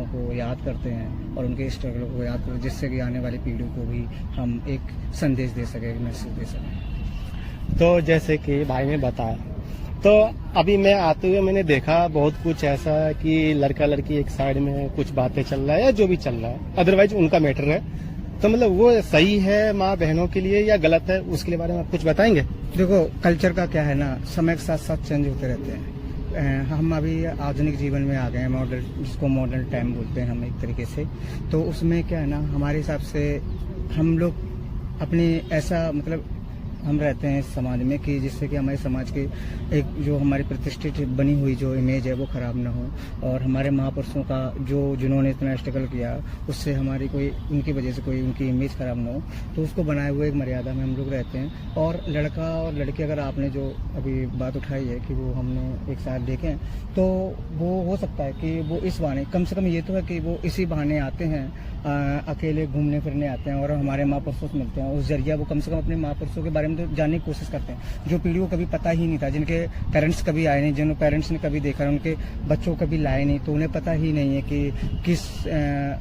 को याद करते हैं और उनके स्ट्रगलों को याद करते हैं, जिससे कि आने वाली पीढ़ी को भी हम एक संदेश दे सकें, एक मैसेज दे सकें। तो जैसे कि भाई ने बताया, तो अभी मैं आते हुए मैंने देखा बहुत कुछ ऐसा कि लड़का लड़की एक साइड में कुछ बातें चल रहा है या जो भी चल रहा है, अदरवाइज उनका मैटर है, तो मतलब वो सही है माँ बहनों के लिए या गलत है, उसके बारे में आप कुछ बताएंगे? देखो, कल्चर का क्या है ना, समय के साथ साथ चेंज होते रहते हैं। हम अभी आधुनिक जीवन में आ गए हैं, मॉडर्न, जिसको मॉडर्न टाइम बोलते हैं हम एक तरीके से। तो उसमें क्या है ना, हमारे हिसाब से हम लोग अपने ऐसा मतलब हम रहते हैं इस समाज में कि जिससे कि हमारे समाज की एक जो हमारी प्रतिष्ठित बनी हुई जो इमेज है वो खराब ना हो, और हमारे महापुरुषों का जो जिन्होंने इतना स्ट्रगल किया उससे हमारी कोई उनकी वजह से कोई उनकी इमेज खराब ना हो, तो उसको बनाए हुए एक मर्यादा में हम लोग रहते हैं। और लड़का और लड़की, अगर आपने जो अभी बात उठाई है कि वो हमने एक साथ देखें, तो वो हो सकता है कि वो इस बहाने, कम से कम ये तो है कि वो इसी बहाने आते हैं, अकेले घूमने फिरने आते हैं और हमारे महापुरुषों से मिलते हैं। उस जरिया वो कम से कम अपने महापुरुषों के बारे में तो जानने की कोशिश करते हैं, जो पीढ़ी को कभी पता ही नहीं था, जिनके पेरेंट्स कभी आए नहीं, जिन पेरेंट्स ने कभी देखा, उनके बच्चों को कभी लाए नहीं, तो उन्हें पता ही नहीं है कि किस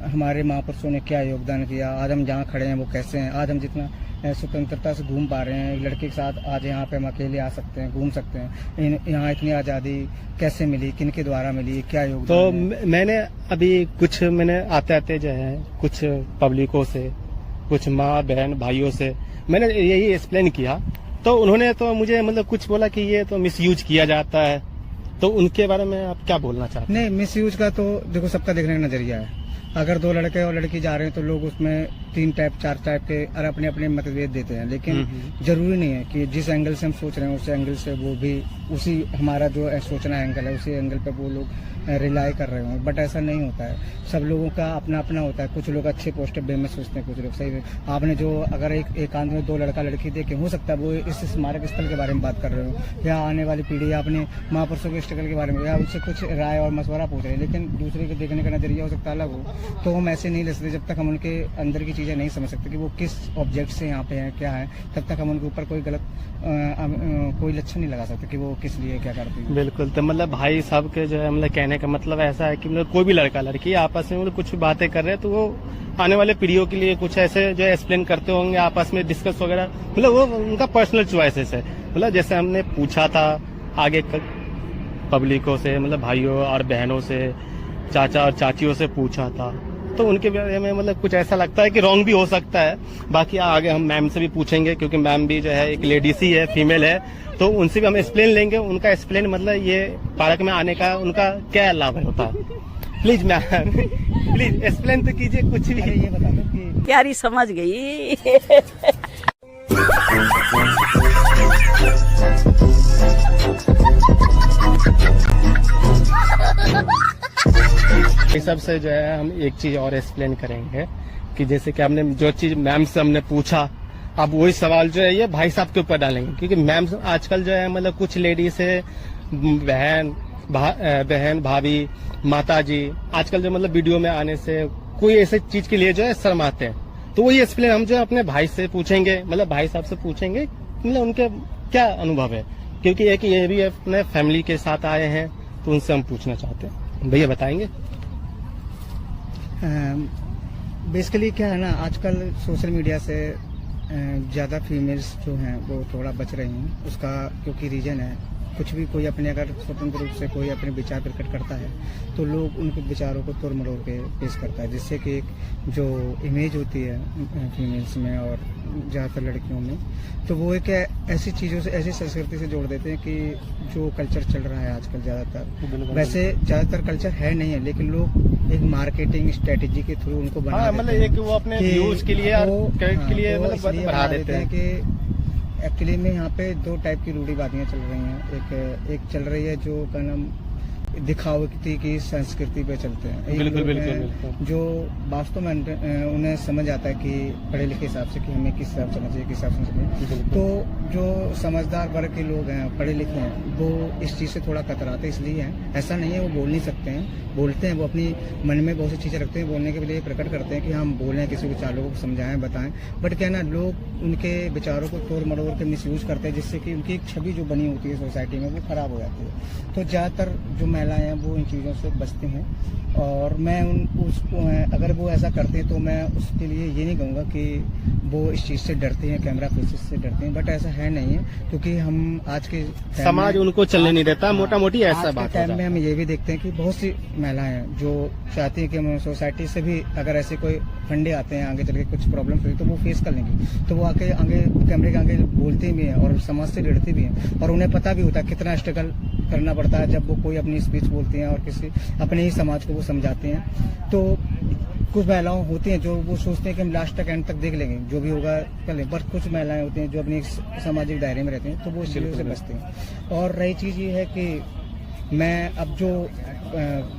हमारे महापुरुषों ने क्या योगदान किया। आज हम जहाँ खड़े हैं वो कैसे हैं, आज हम जितना स्वतंत्रता से घूम पा रहे हैं, एक लड़के के साथ आज यहाँ पे हम अकेले आ सकते हैं, घूम सकते हैं, यहाँ इतनी आज़ादी कैसे मिली, किन के द्वारा मिली, क्या योगदान तो है? मैंने अभी कुछ मैंने आते आते जो है कुछ पब्लिकों से, कुछ माँ बहन भाइयों से मैंने यही एक्सप्लेन किया, तो उन्होंने तो मुझे मतलब कुछ बोला कि ये तो मिसयूज किया जाता है, तो उनके बारे में आप क्या बोलना चाहते हैं? नहीं, मिसयूज का तो देखो सबका देखने का नजरिया है। अगर दो लड़के और लड़की जा रहे हैं तो लोग उसमें 3 टाइप 4 टाइप के और अपने अपने मतभेद देते हैं, लेकिन जरूरी नहीं है कि जिस एंगल से हम सोच रहे हैं उस एंगल से वो भी उसी हमारा जो सोचना एंगल है उसी एंगल पे वो लोग रिलाई कर रहे हों, बट ऐसा नहीं होता है। सब लोगों का अपना अपना होता है। कुछ लोग अच्छे पॉजिटिव वे में सोचते हैं, कुछ लोग सही में। आपने जो अगर एक एकांत में 2 लड़का लड़की देखे, हो सकता है वो इस स्मारक स्थल के बारे में बात कर रहे हो या आने वाली पीढ़ी या अपने महापुरुषों के स्ट्रगल के बारे में या उससे कुछ राय और मशवरा पूछ रहे हैं, लेकिन दूसरे के देखने का नजरिया हो सकता है अलग हो। तो हम ऐसे नहीं ले सकते जब तक हम उनके अंदर की चीजें नहीं समझ सकते कि वो किस ऑब्जेक्ट से यहाँ पे है, क्या है, तब तक हम उनके ऊपर कोई गलत कोई लक्षण नहीं लगा सकते कि वो किस लिए क्या करते हैं। बिल्कुल, तो मतलब भाई साहब के जो है मतलब कहने का मतलब ऐसा है कि मतलब कोई भी लड़का लड़की आपस में मतलब कुछ बातें कर रहे हैं तो वो आने वाले पीढ़ियों के लिए कुछ ऐसे जो एक्सप्लेन करते होंगे आपस में डिस्कस वगैरह, मतलब वो उनका पर्सनल चॉइसेस है। मतलब जैसे हमने पूछा था आगे पब्लिकों से, मतलब भाइयों और बहनों से, चाचा और चाचियों से पूछा था, तो उनके बारे में मतलब कुछ ऐसा लगता है कि रॉन्ग भी हो सकता है। बाकी आगे हम मैम से भी पूछेंगे क्योंकि मैम भी जो है एक लेडीज ही है, फीमेल है, तो उनसे भी हम एक्सप्लेन लेंगे। उनका एक्सप्लेन मतलब ये पार्क में आने का उनका क्या लाभ होता है। प्लीज मैम, प्लीज एक्सप्लेन तो कीजिए कुछ भी। ये बता दो कि प्यारी समझ गई। इस सब से जो है हम एक चीज और एक्सप्लेन करेंगे कि जैसे कि हमने जो चीज मैम से हमने पूछा, अब वही सवाल जो है ये भाई साहब के ऊपर डालेंगे, क्योंकि मैम आजकल जो है मतलब कुछ लेडीज है, बहन भाभी माता जी, आजकल जो मतलब वीडियो में आने से कोई ऐसे चीज के लिए जो है शर्माते हैं, तो वही एक्सप्लेन हम जो है अपने भाई से पूछेंगे, मतलब भाई साहब से पूछेंगे मतलब उनके क्या अनुभव है, क्योंकि ये भी अपने फैमिली के साथ आए हैं तो उनसे हम पूछना चाहते हैं। भैया बताएंगे? बेसिकली क्या है ना, आजकल सोशल मीडिया से ज़्यादा फीमेल्स जो हैं वो थोड़ा बच रही हैं। उसका क्योंकि रीज़न है, कुछ भी कोई अपने अगर स्वतंत्र रूप से कोई अपने विचार प्रकट करता है तो लोग उनके विचारों को तोड़ मरोड़ के पेश करता है, जिससे कि एक जो इमेज होती है फीमेल्स में और ज़्यादातर लड़कियों में, तो वो एक ऐसी चीज़ों से, ऐसी संस्कृति से जोड़ देते हैं कि जो कल्चर चल रहा है आजकल ज़्यादातर, वैसे ज़्यादातर कल्चर है नहीं है, लेकिन लोग एक मार्केटिंग स्ट्रेटेजी के थ्रू उनको बना मतलब एक वो अपने व्यूज के लिए के लिए मतलब बढ़ा देते हैं कि एक्चुअली में यहाँ पे 2 टाइप की रूढ़िवादियाँ चल रही हैं। एक चल रही है जो का नाम दिखावटी की संस्कृति पे चलते हैं। बिल्कुल। जो वास्तव में उन्हें समझ आता है कि पढ़े लिखे हिसाब से कि हमें किस हिसाब चलना चाहिए, किस हिसाब से चाहिए, तो जो समझदार वर्ग के लोग हैं, पढ़े लिखे हैं, वो इस चीज़ से थोड़ा कतराते इसलिए हैं। ऐसा नहीं है वो बोल नहीं सकते हैं, बोलते हैं, वो अपनी मन में बहुत सी चीज़ें रखते हैं, बोलने के लिए प्रकट करते हैं कि हम बोलें, किसी विचारों को समझाएं, बताएं, बट क्या ना लोग उनके विचारों को तोड़ मरोड़ के मिसयूज करते हैं, जिससे कि उनकी एक छवि जो बनी होती है सोसाइटी में वो खराब हो जाती है। तो ज़्यादातर जो महिलाएं हैं वो इन चीज़ों से बचती हैं, और मैं अगर वो ऐसा करते हैं तो मैं उसके लिए ये नहीं कहूँगा कि वो इस चीज़ से डरती हैं, कैमरा फेसेस से डरती हैं, बट ऐसा है नहीं है, क्योंकि हम आज के समाज उनको चलने नहीं देता, मोटा मोटी ऐसा बात है। टाइम में हम ये भी देखते हैं कि बहुत सी महिलाएं हैं जो चाहती हैं कि हम सोसाइटी से भी अगर ऐसे कोई फंडे आते हैं आगे चल के कुछ प्रॉब्लम हुई तो वो फेस कर लेंगी, तो वो आगे कैमरे के आगे बोलती भी हैं और समाज से लड़ती भी हैं, और उन्हें पता भी होता है कितना स्ट्रगल करना पड़ता है जब वो कोई अपनी स्पीच बोलती हैं और किसी अपने ही समाज को वो समझाते हैं। तो कुछ महिलाएं होती हैं जो वो सोचते हैं कि हम लास्ट तक एंड तक देख लेंगे, जो भी होगा कर लें, पर कुछ महिलाएं होती हैं जो अपनी सामाजिक दायरे में रहती हैं, तो वो इस चीज़ों से बचती हैं। और रही चीज़ ये है कि मैं अब जो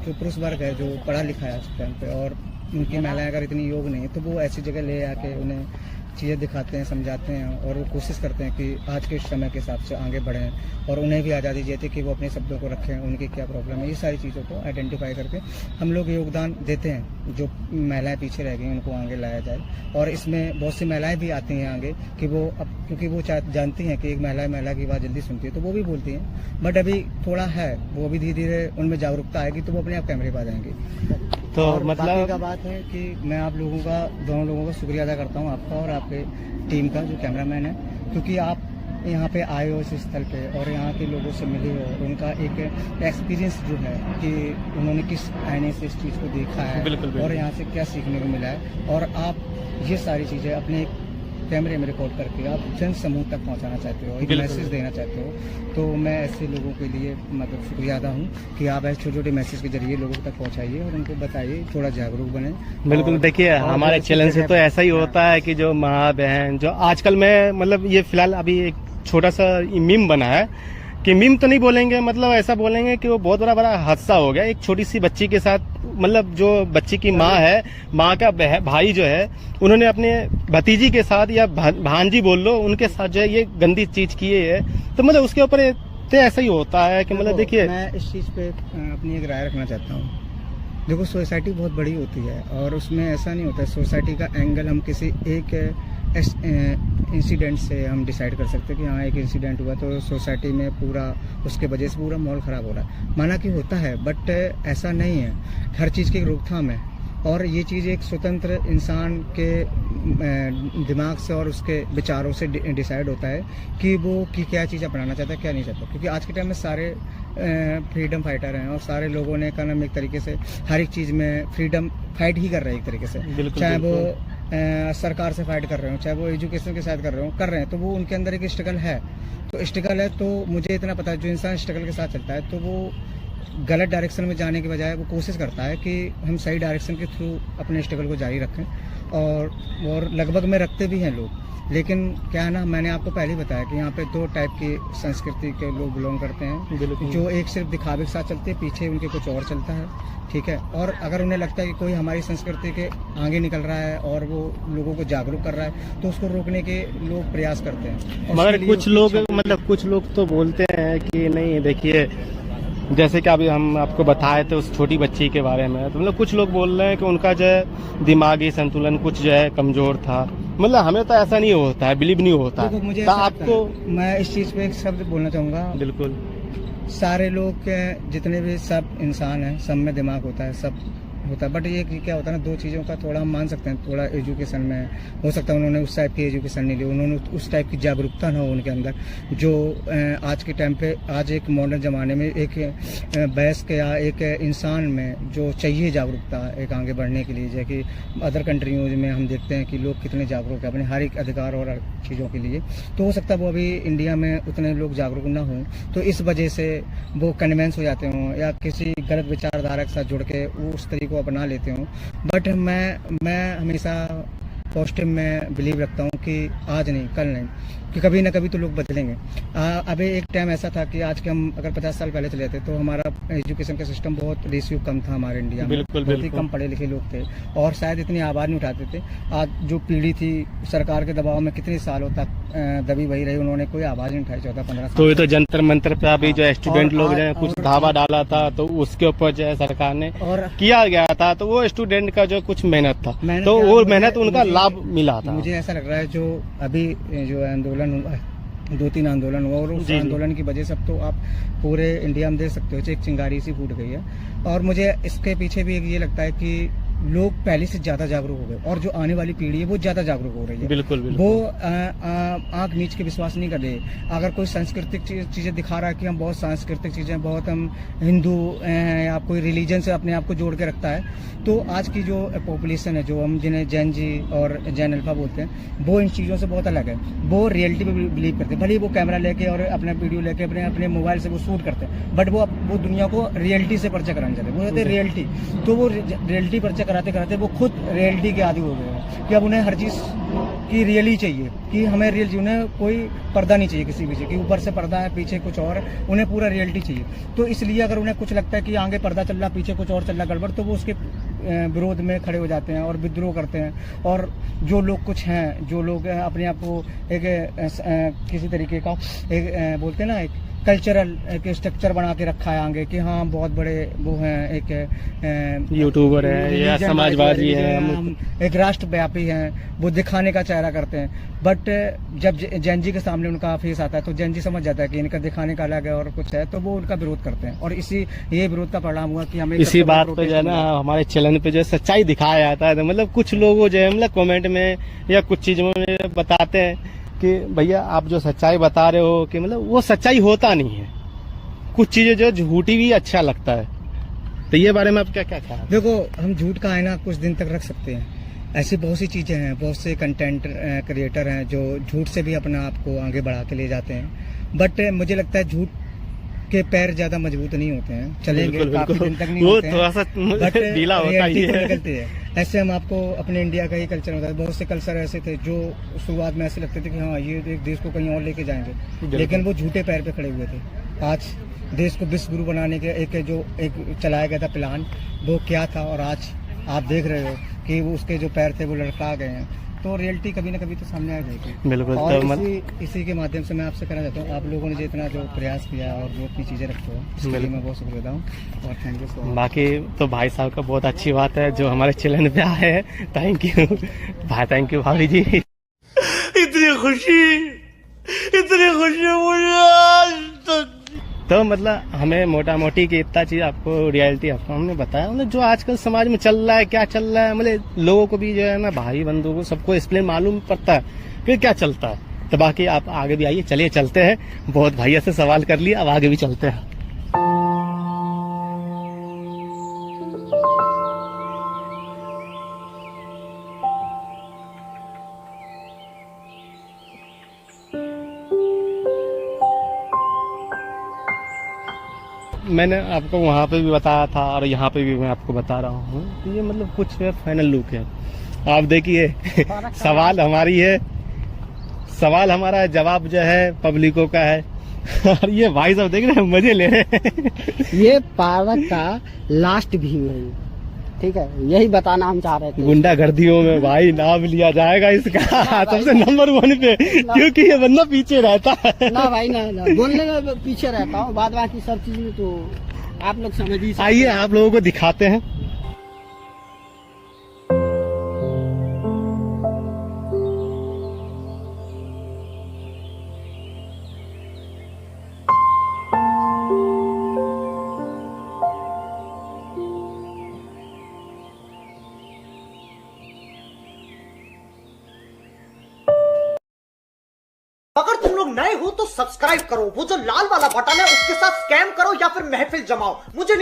पुरुष वर्ग है जो पढ़ा लिखा है उस टाइम पे, और उनकी महिलाएं अगर इतनी योग नहीं है तो वो ऐसी जगह ले आके उन्हें चीज़ें दिखाते हैं, समझाते हैं, और वो कोशिश करते हैं कि आज के समय के हिसाब से आगे बढ़ें और उन्हें भी आज़ादी देते कि वो अपने शब्दों को रखें, उनकी क्या प्रॉब्लम है, ये सारी चीज़ों को आइडेंटिफाई करके हम लोग योगदान देते हैं। जो महिलाएं पीछे रह गई उनको आगे लाया जाए, और इसमें बहुत सी महिलाएं भी आती हैं आगे कि वो अब क्योंकि वो जानती हैं कि एक महिला की आवाज़ जल्दी सुनती है तो वो भी बोलती हैं, बट अभी थोड़ा है, वो भी धीरे धीरे उनमें जागरूकता आएगी तो वो अपने आप कैमरे पर आ जाएंगे। तो मतलब का बात है कि मैं आप लोगों का, दोनों लोगों का शुक्रिया अदा करता हूँ, आपका और आपके टीम का जो कैमरामैन है, क्योंकि आप यहाँ पे आए हो इस स्थल पे और यहाँ के लोगों से मिले हो, और उनका एक एक्सपीरियंस जो है कि उन्होंने किस आईने से इस चीज़ को देखा है, बिल्कुल। और यहाँ से क्या सीखने को मिला है, और आप ये सारी चीज़ें अपने कैमरे में रिकॉर्ड करके आप जन समूह तक पहुंचाना चाहते हो, एक मैसेज देना चाहते हो, तो मैं ऐसे लोगों के लिए मतलब शुक्रिया अदा हूँ कि आप ऐसे छोटे छोटे मैसेज के जरिए लोगों तक पहुंचाइए और उनको बताइए, थोड़ा जागरूक बने। बिल्कुल, देखिए हमारे चैनल से तो ऐसा ही होता है कि जो माँ बहन जो आजकल मैं मतलब ये फिलहाल अभी एक छोटा सा मीम बना है कि मीम तो नहीं बोलेंगे, मतलब ऐसा बोलेंगे कि वो बहुत बड़ा हादसा हो गया एक छोटी सी बच्ची के साथ, मतलब जो बच्ची की माँ है, माँ का भाई जो है, उन्होंने अपने भतीजी के साथ या भांजी बोल लो उनके साथ जो है ये गंदी चीज की है, तो मतलब उसके ऊपर तो ऐसा ही होता है कि मतलब देखिए मैं इस चीज पे अपनी एक राय रखना चाहता हूँ। देखो सोसाइटी बहुत बड़ी होती है और उसमें ऐसा नहीं होता है सोसाइटी का एंगल हम किसी एक इंसिडेंट से हम डिसाइड कर सकते हैं कि हाँ एक इंसिडेंट हुआ तो सोसाइटी में पूरा उसके वजह से पूरा माहौल ख़राब हो रहा है, माना कि होता है, बट ऐसा नहीं है। हर चीज़ की एक रोकथाम है, और ये चीज़ एक स्वतंत्र इंसान के दिमाग से और उसके विचारों से डिसाइड होता है कि वो की क्या चीज़ अपनाना चाहता है क्या नहीं चाहता, क्योंकि आज के टाइम में सारे फ्रीडम फाइटर हैं और सारे लोगों ने का नाम एक तरीके से हर एक चीज़ में फ्रीडम फाइट ही कर रहे हैं एक तरीके से, चाहे वो सरकार से फाइट कर रहे हो, चाहे वो एजुकेशन के साथ कर रहे हैं, तो वो उनके अंदर एक स्ट्रगल है। तो स्ट्रगल है तो मुझे इतना पता है जो इंसान स्ट्रगल के साथ चलता है तो वो गलत डायरेक्शन में जाने के बजाय वो कोशिश करता है कि हम सही डायरेक्शन के थ्रू अपने स्ट्रगल को जारी रखें, और लगभग में रखते भी हैं लोग। लेकिन क्या है ना, मैंने आपको पहले ही बताया कि यहाँ पे दो टाइप की संस्कृति के लोग बिलोंग करते हैं, जो एक सिर्फ दिखावे के साथ चलते हैं, पीछे उनके कुछ और चलता है, ठीक है। और अगर उन्हें लगता है कि कोई हमारी संस्कृति के आगे निकल रहा है और वो लोगों को जागरूक कर रहा है तो उसको रोकने के लोग प्रयास करते हैं। मगर कुछ लोग मतलब कुछ लोग तो बोलते हैं कि नहीं, देखिए जैसे कि अभी हम आपको बताए थे उस छोटी बच्ची के बारे में, तो मतलब कुछ लोग बोल रहे हैं कि उनका जो है दिमागी संतुलन कुछ जो है कमजोर था, मतलब हमें तो ऐसा नहीं होता है, बिलीव नहीं होता है। मुझे तो आपको मैं इस चीज पे एक शब्द बोलना चाहूंगा, बिल्कुल सारे लोग के जितने भी सब इंसान हैं सब में दिमाग होता है, सब होता है, बट ये क्या होता है ना, दो चीज़ों का थोड़ा हम मान सकते हैं, थोड़ा एजुकेशन में हो सकता है उन्होंने उस टाइप की एजुकेशन नहीं ली, उन्होंने उस टाइप की जागरूकता ना हो उनके अंदर, जो आज के टाइम पे आज एक मॉडर्न ज़माने में एक वयस्क या एक इंसान में जो चाहिए जागरूकता एक आगे बढ़ने के लिए, जैसे कि अदर कंट्रियों में हम देखते हैं कि लोग कितने जागरूक हैं अपने हर एक अधिकार और चीज़ों के लिए, तो हो सकता है वो अभी इंडिया में उतने लोग जागरूक ना हों, तो इस वजह से वो कन्वेंस हो जाते हों या किसी गलत विचारधारा के साथ जुड़ के वो उस तरीके को अपना लेते हूँ। बट मैं हमेशा पॉजिटिव में बिलीव रखता हूँ कि आज नहीं कल नहीं, कि कभी ना कभी तो लोग बदलेंगे। अभी एक टाइम ऐसा था कि आज के हम अगर 50 साल पहले चले जाते तो हमारा एजुकेशन का सिस्टम बहुत रेशियो कम था हमारे इंडिया में, बहुत ही कम पढ़े लिखे लोग थे और शायद इतनी आवाज़ नहीं उठाते थे। आज जो पीढ़ी थी सरकार के दबाव में कितने सालों तक दबी वही रही, उन्होंने कोई आवाज़ नहीं उठाई 14-15 साल। तो ये तो जंतर मंतर पे अभी जो स्टूडेंट लोग जो कुछ धावा डाला था तो उसके ऊपर जो है सरकार ने किया गया था, तो वो स्टूडेंट का जो कुछ मेहनत था तो वो मेहनत उनका लाभ मिला था। मुझे ऐसा लग रहा है जो अभी जो आंदोलन हुआ है 2-3 आंदोलन हुआ और उस जी, जी। आंदोलन की वजह से अब तो आप पूरे इंडिया में देख सकते हो एक चिंगारी सी फूट गई है। और मुझे इसके पीछे भी एक ये लगता है कि लोग पहले से ज्यादा जागरूक हो गए और जो आने वाली पीढ़ी है वो ज्यादा जागरूक हो रही है। बिल्कुल बिल्कुल। वो आंख नीच के विश्वास नहीं कर रहे। अगर कोई सांस्कृतिक चीजें दिखा रहा है कि हम बहुत सांस्कृतिक चीजें, बहुत हम हिंदू हैं या आप कोई रिलीजन से अपने आप को जोड़ के रखता है, तो आज की जो पॉपुलेशन है, जो हम जिन्हें जैन जी और जैन अल्फा बोलते हैं, वो इन चीज़ों से बहुत अलग है। वो रियलिटी पे बिलीव करते हैं। भले ही वो कैमरा लेके और अपना वीडियो लेके अपने अपने मोबाइल से वो शूट करते हैं, बट वो दुनिया को रियलिटी से परिचय कराना चाहते हैं। वो कहते हैं रियलिटी, तो वो रियलिटी परिचय कराते कराते वो खुद रियलिटी के आदी हो गए हैं कि अब उन्हें हर चीज़ की रियली चाहिए, कि हमें रियल, उन्हें कोई पर्दा नहीं चाहिए किसी भी चीज़ की। ऊपर से पर्दा है, पीछे कुछ और है, उन्हें पूरा रियलिटी चाहिए। तो इसलिए अगर उन्हें कुछ लगता है कि आगे पर्दा चल रहा, पीछे कुछ और चल रहा गड़बड़, तो वो उसके विरोध में खड़े हो जाते हैं और विद्रोह करते हैं। और जो लोग कुछ हैं, जो लोग अपने आप को एक किसी तरीके का एक बोलते हैं ना, एक कल्चरल एक स्ट्रक्चर बना के रखा है आगे कि हाँ बहुत बड़े वो हैं, एक यूट्यूबर है या समाजवादी है, हम एक राष्ट्रव्यापी हैं, वो दिखाने का चेहरा करते हैं। बट जब जैन जी के सामने उनका फेस आता है तो जैन जी समझ जाता है कि इनका दिखाने का अलग है और कुछ है, तो वो उनका विरोध करते हैं। और ये विरोध का परिणाम हुआ कि हमें इसी बात पे जो है ना हमारे चैनल पे जो सच्चाई दिखाया जाता है। तो मतलब कुछ लोग जो है मतलब कमेंट में या कुछ चीजों में बताते हैं कि भैया आप जो सच्चाई बता रहे हो कि मतलब वो सच्चाई होता नहीं है, कुछ चीजें जो झूठी भी अच्छा लगता है। तो ये बारे में आप क्या क्या ख्याल? देखो, हम झूठ का आईना कुछ दिन तक रख सकते हैं। ऐसी बहुत सी चीजें हैं, बहुत से कंटेंट क्रिएटर हैं जो झूठ से भी अपने आप को आगे बढ़ा के ले जाते हैं। बट मुझे लगता है झूठ के पैर ज्यादा मजबूत नहीं होते हैं, चलेंगे काफी दिन तक नहीं होते हैं, थोड़ा सा बट ढीला होता ही है। निकलते हैं। ऐसे हम आपको अपने इंडिया का ही कल्चर होता है। बहुत से कल्चर ऐसे थे जो शुरुआत में ऐसे लगते थे कि हाँ ये एक देश को कहीं और लेके जाएंगे, लेकिन वो झूठे पैर पे खड़े हुए थे। आज देश को विश्व गुरु बनाने के एक चलाया गया था प्लान, वो क्या था, और आज आप देख रहे हो कि वो उसके जो पैर थे वो लड़का गए हैं। तो रियलिटी कभी ना कभी तो सामने आ जाएगी। बिल्कुल। और इसी के माध्यम से मैं आपसे कहना चाहता हूँ, आप लोगों ने जितना जो प्रयास किया और जो अपनी चीजें रखते हो, इसके लिए मैं बहुत शुक्रिया देता हूँ और थैंक यू सो मच। बाकी तो भाई साहब का बहुत अच्छी बात है जो हमारे चैनल पे आए हैं, थैंक यू भाई, थैंक यू भाभी जी। इतनी खुशी मुझे आज तक। तो मतलब हमें मोटा मोटी की इतना चीज आपको रियलिटी आपको हमने बताया, मतलब जो आजकल समाज में चल रहा है, क्या चल रहा है, मतलब लोगों को भी जो है ना, भाई बंधुओं को सबको एक्सप्लेन मालूम पड़ता है कि क्या चलता है। तो बाकी आप आगे भी आइए, चलिए चलते हैं। बहुत भैया से सवाल कर लिया, अब आगे भी चलते हैं। मैंने आपको वहाँ पे भी बताया था और यहाँ पे भी मैं आपको बता रहा हूँ कि ये मतलब कुछ फाइनल लुक है। आप देखिए सवाल हमारी है, सवाल हमारा है, जवाब जो है पब्लिकों का है। और ये भाई साहब देख रहे हैं, मजे ले रहे हैं। ये पार्क का लास्ट व्यू है, ठीक है, यही बताना हम चाह रहे थे। गुंडागर्दियों में भाई नाम लिया जाएगा इसका सबसे नंबर 1 पे, क्योंकि ये बंदा पीछे रहता है। ना भाई ना, बोलने में पीछे रहता हूँ, बाद बाकी सब चीज में तो आप लोग समझ ही सकते हैं। आइए आप लोगों को दिखाते हैं। अगर तुम लोग नए हो तो सब्सक्राइब करो, वो जो लाल वाला बटन है उसके साथ स्कैम करो या फिर महफिल जमाओ, मुझे नहीं